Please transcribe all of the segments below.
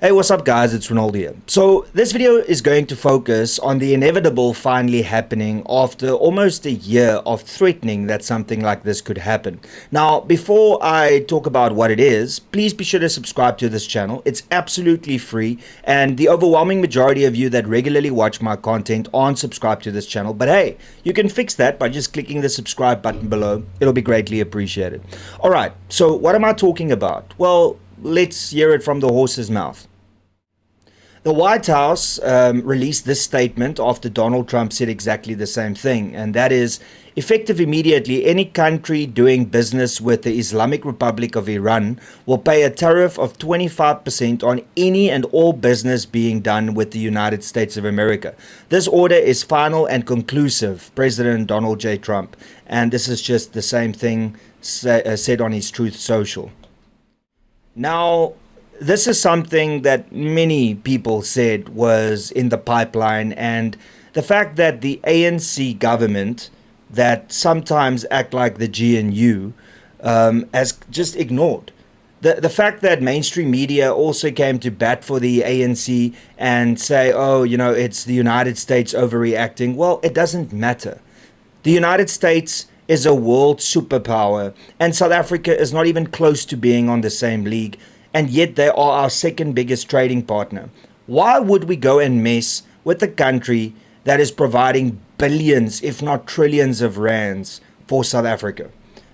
Hey, what's up guys, it's Renaldo here. So this video is going to focus on the inevitable finally happening after almost a year of threatening that something like this could happen. Now, before I talk about what it is, please be sure to subscribe to this channel. It's absolutely free, and the overwhelming majority of you that regularly watch my content aren't subscribed to this channel. But hey, you can fix that by just clicking the subscribe button below. It'll be greatly appreciated. Alright, so what am I talking about? Well, let's hear it from the horse's mouth. The White House released this statement after Donald Trump said exactly the same thing, and that is, effective immediately, any country doing business with the Islamic Republic of Iran will pay a tariff of 25% on any and all business being done with the United States of America. This order is final and conclusive, President Donald J. Trump, and this is just the same thing said on his Truth Social. Now, this is something that many people said was in the pipeline, and the fact that the ANC government that sometimes act like the GNU has just ignored. The fact that mainstream media also came to bat for the ANC and say, oh, you know, it's the United States overreacting. Well, it doesn't matter. The United States is a world superpower, and South Africa is not even close to being on the same league. And yet they are our second biggest trading partner. Why would we go and mess with a country that is providing billions, if not trillions of rands for South Africa?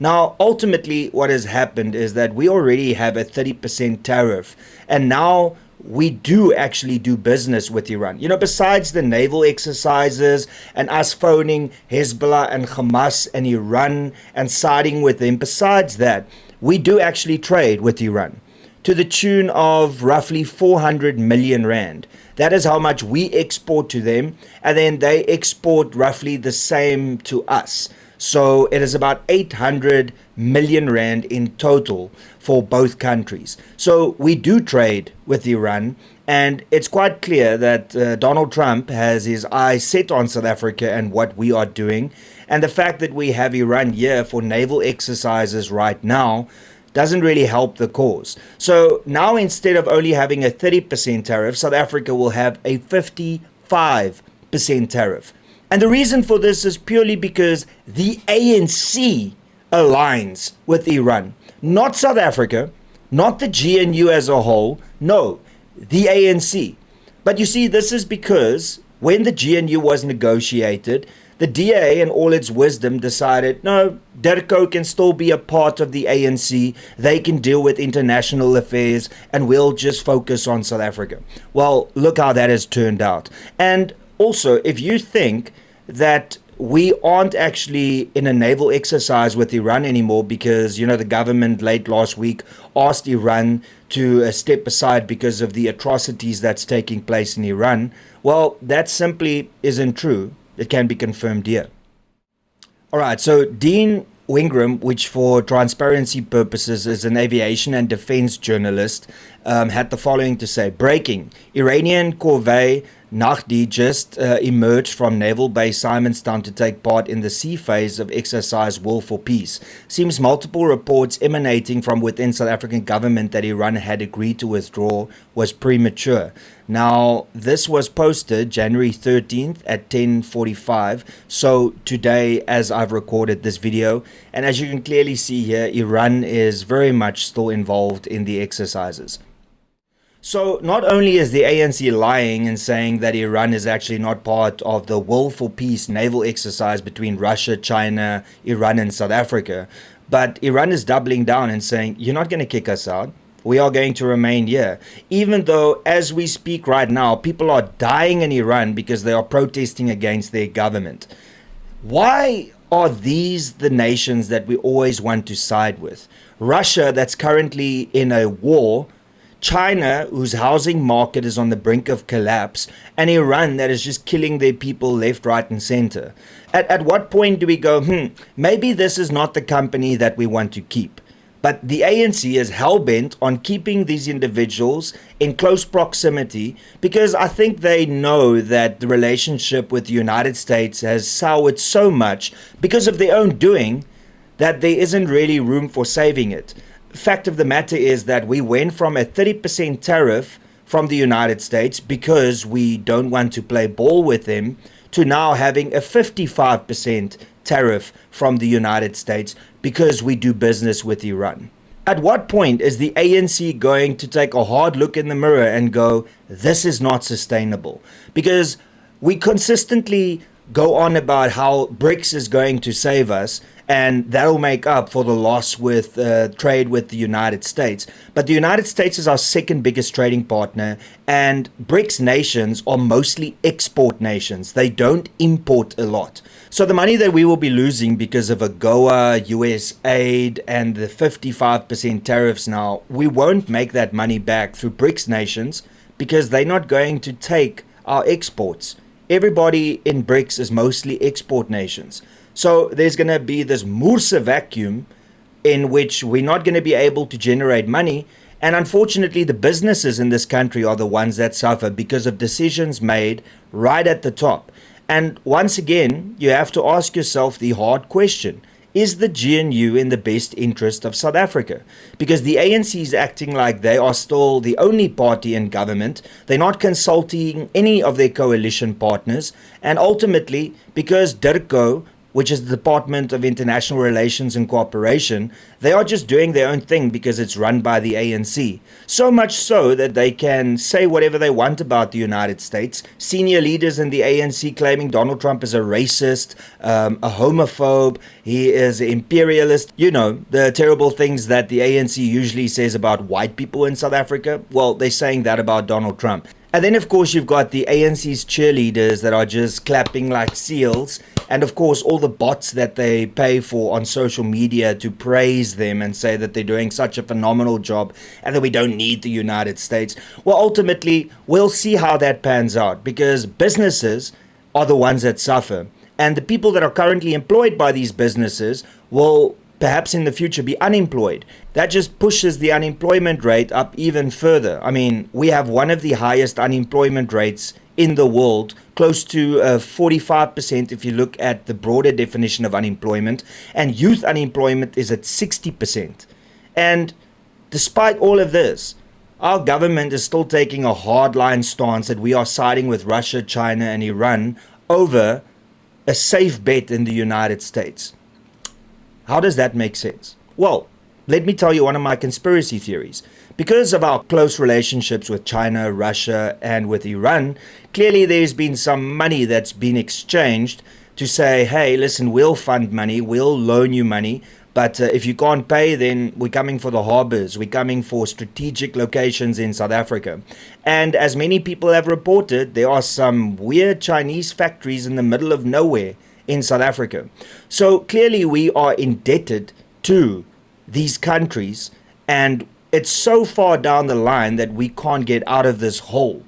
Now, ultimately, what has happened is that we already have a 30% tariff, and now we do actually do business with Iran. You know, besides the naval exercises and us phoning Hezbollah and Hamas and Iran and siding with them, besides that, we do actually trade with Iran to the tune of roughly 400 million rand. That is how much we export to them, and then they export roughly the same to us. So it is about 800 million rand in total for both countries. So we do trade with Iran, and it's quite clear that Donald Trump has his eyes set on South Africa and what we are doing. And the fact that we have Iran here for naval exercises right now doesn't really help the cause. So now, instead of only having a 30% tariff, South Africa will have a 55% tariff. And the reason for this is purely because the ANC aligns with Iran. Not South Africa, not the GNU as a whole, no, the ANC. But you see, this is because when the GNU was negotiated, the DA, in all its wisdom, decided, no, DIRCO can still be a part of the ANC. They can deal with international affairs, and we'll just focus on South Africa. Well, look how that has turned out. And also, if you think that we aren't actually in a naval exercise with Iran anymore because, you know, the government late last week asked Iran to step aside because of the atrocities that's taking place in Iran, well, that simply isn't true. It can be confirmed here. Alright, so Dean Wingram, which for transparency purposes is an aviation and defense journalist, had the following to say. Breaking. Iranian corvette Nahdi just emerged from Naval Base Simonstown to take part in the sea phase of exercise Will for Peace. Seems multiple reports emanating from within South African government that Iran had agreed to withdraw was premature. Now, this was posted January 13th at 10:45, so today as I've recorded this video, and as you can clearly see here, Iran is very much still involved in the exercises. So not only is the ANC lying and saying that Iran is actually not part of the Will for Peace naval exercise between Russia, China, Iran and South Africa, but Iran is doubling down and saying, you're not going to kick us out. We are going to remain here. Even though, as we speak right now, people are dying in Iran because they are protesting against their government. Why are these the nations that we always want to side with? Russia, that's currently in a war, China, whose housing market is on the brink of collapse, and Iran, that is just killing their people left, right, and center. At what point do we go, maybe this is not the company that we want to keep? But the ANC is hell-bent on keeping these individuals in close proximity because I think they know that the relationship with the United States has soured so much because of their own doing that there isn't really room for saving it. Fact of the matter is that we went from a 30% tariff from the United States because we don't want to play ball with them, to now having a 55% tariff from the United States because we do business with Iran. At what point is the ANC going to take a hard look in the mirror and go, this is not sustainable? Because we consistently go on about how BRICS is going to save us and that'll make up for the loss with trade with the United States. But the United States is our second biggest trading partner, and BRICS nations are mostly export nations. They don't import a lot. So the money that we will be losing because of AGOA, US aid, and the 55% tariffs now, we won't make that money back through BRICS nations because they're not going to take our exports. Everybody in BRICS is mostly export nations. So there's going to be this Mursa vacuum in which we're not going to be able to generate money. And unfortunately, the businesses in this country are the ones that suffer because of decisions made right at the top. And once again, you have to ask yourself the hard question. Is the GNU in the best interest of South Africa? Because the ANC is acting like they are still the only party in government. They're not consulting any of their coalition partners. And ultimately, because DIRCO, which is the Department of International Relations and Cooperation, they are just doing their own thing because it's run by the ANC. So much so that they can say whatever they want about the United States. Senior leaders in the ANC claiming Donald Trump is a racist, a homophobe, he is an imperialist. You know, the terrible things that the ANC usually says about white people in South Africa. Well, they're saying that about Donald Trump. And then, of course, you've got the ANC's cheerleaders that are just clapping like seals. And, of course, all the bots that they pay for on social media to praise them and say that they're doing such a phenomenal job and that we don't need the United States. Well, ultimately, we'll see how that pans out because businesses are the ones that suffer. And the people that are currently employed by these businesses will perhaps in the future be unemployed. That just pushes the unemployment rate up even further. I mean, we have one of the highest unemployment rates in the world, close to 45% if you look at the broader definition of unemployment, and youth unemployment is at 60%. And despite all of this, our government is still taking a hardline stance that we are siding with Russia, China, and Iran over a safe bet in the United States. How does that make sense? Well, let me tell you one of my conspiracy theories. Because of our close relationships with China, Russia, and with Iran, clearly there's been some money that's been exchanged to say, hey, listen, we'll fund money, we'll loan you money, but if you can't pay, then we're coming for the harbors, we're coming for strategic locations in South Africa. And as many people have reported, there are some weird Chinese factories in the middle of nowhere in South Africa. So clearly we are indebted to these countries, and it's so far down the line that we can't get out of this hole.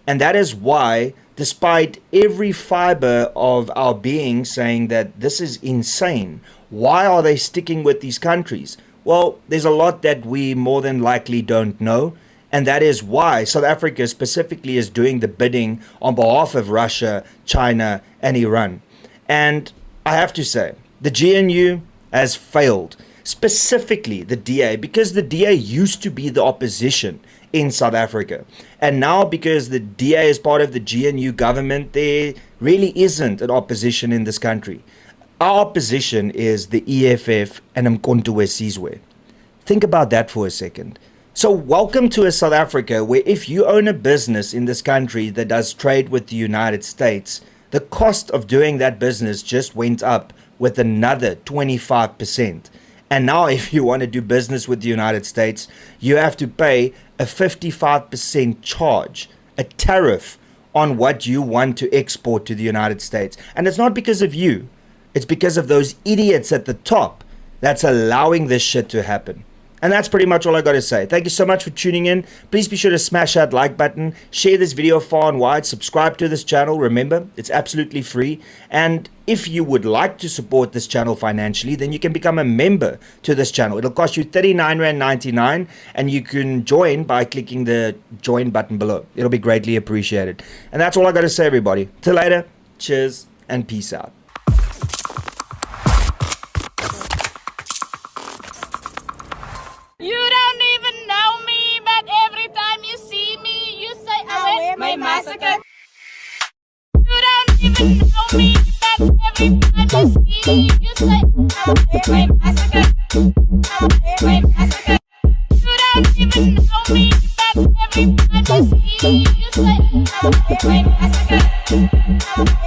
And that is why, despite every fiber of our being saying that this is insane, why are they sticking with these countries? Well, there's a lot that we more than likely don't know. And that is why South Africa specifically is doing the bidding on behalf of Russia, China, and Iran. And I have to say, the GNU has failed, specifically the DA, because the DA used to be the opposition in South Africa. And now because the DA is part of the GNU government, there really isn't an opposition in this country. Our opposition is the EFF and Mkhonto weSizwe. Think about that for a second. So welcome to a South Africa where if you own a business in this country that does trade with the United States, the cost of doing that business just went up with another 25%. And now if you want to do business with the United States, you have to pay a 55% charge, a tariff on what you want to export to the United States. And it's not because of you. It's because of those idiots at the top that's allowing this shit to happen. And that's pretty much all I got to say. Thank you so much for tuning in. Please be sure to smash that like button, share this video far and wide, subscribe to this channel. Remember, it's absolutely free. And if you would like to support this channel financially, then you can become a member to this channel. It'll cost you R39.99 and you can join by clicking the join button below. It'll be greatly appreciated. And that's all I got to say, everybody. Till later, cheers and peace out. You don't even know me, but every time you see me, you my massacre. You don't even know me, but everybody see you say my massacre. My massacre. You don't even know me, but everybody see you say my massacre.